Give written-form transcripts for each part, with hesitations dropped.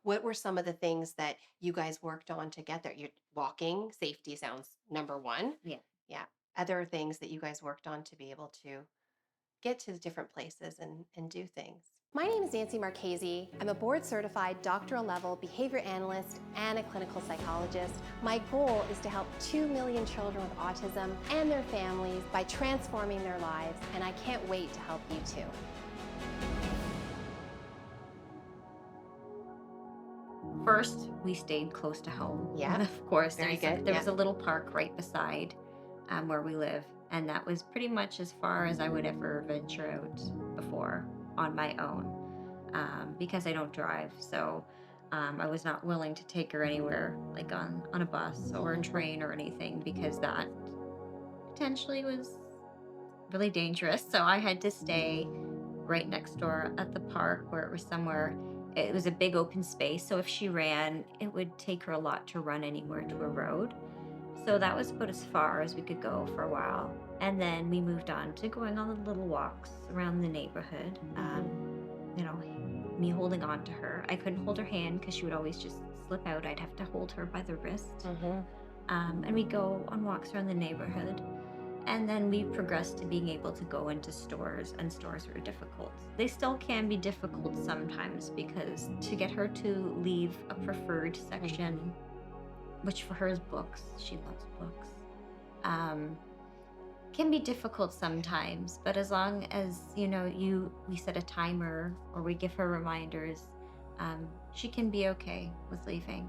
What were some of the things that you guys worked on to get there? You're walking, safety sounds number one. Yeah. Yeah. Other things that you guys worked on to be able to get to the different places and do things. My name is Nancy Marchese. I'm a board certified doctoral level behavior analyst and a clinical psychologist. My goal is to help 2 million children with autism and their families by transforming their lives, and I can't wait to help you too. First, we stayed close to home. Yeah. Of course, Very good. there Yeah. was a little park right beside where we live, and that was pretty much as far as I would ever venture out before on my own because I don't drive. So I was not willing to take her anywhere like on a bus or a Mhm. train or anything because that potentially was really dangerous. So I had to stay right next door at the park where it was somewhere. It was a big open space. So if she ran, it would take her a lot to run anywhere to a road. So that was about as far as we could go for a while. And then we moved on to going on the little walks around the neighborhood. You know, me holding on to her. I couldn't hold her hand because she would always just slip out. I'd have to hold her by the wrist. Mhm. And we go on walks around the neighborhood. And then we progressed to being able to go into stores, and stores were difficult. They still can be difficult sometimes because to get her to leave a preferred Mhm. section, which for her is books, she loves books, um, can be difficult sometimes. But as long as we set a timer or we give her reminders, she can be okay with leaving.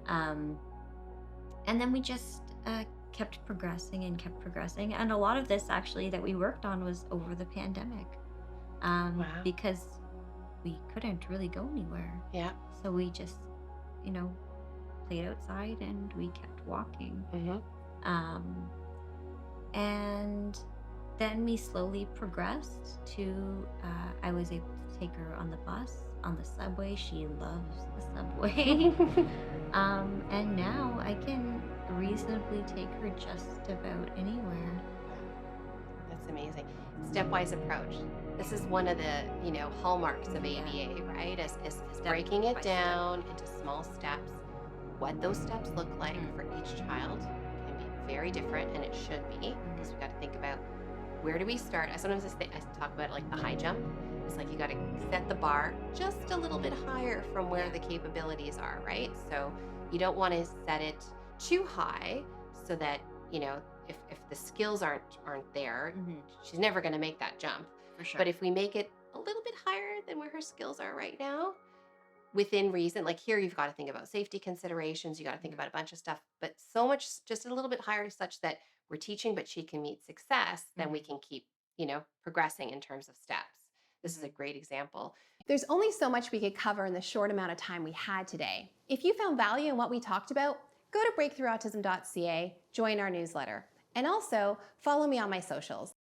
Um, and then we just kept progressing and kept progressing. And a lot of this actually that we worked on was over the pandemic Wow. because we couldn't really go anywhere. Yeah. So we just, you know, played outside and we kept walking. Mhm. Um, and then we slowly progressed to, I was able to take her on the bus, on the subway. She loves the subway. And now I can reasonably take her just about anywhere. Wow. That's amazing. Stepwise approach. This is one of the, hallmarks of Yeah, ABA, right? Is step breaking it by step. down into small steps. What those steps look like Mm, for each child can be very different, and it should be because mhm. we got to think about where do we start. I sometimes I talk about it like the high jump. It's like you got to set the bar just a little bit higher from where Yeah. the capabilities are, right? So you don't want to set it too high so that if the skills aren't there, Hmm. she's never going to make that jump. For But sure. if we make it a little bit higher than where her skills are right now, within reason, like here you've got to think about safety considerations, you got to think Hmm. about a bunch of stuff, but so much just a little bit higher such that we're teaching but she can meet success, then we Hmm. can keep progressing in terms of steps. This is a Hmm. great example. There's only so much we could cover in the short amount of time we had today. If you found value in what we talked about, go to breakthroughautism.ca, join our newsletter, and also follow me on my socials.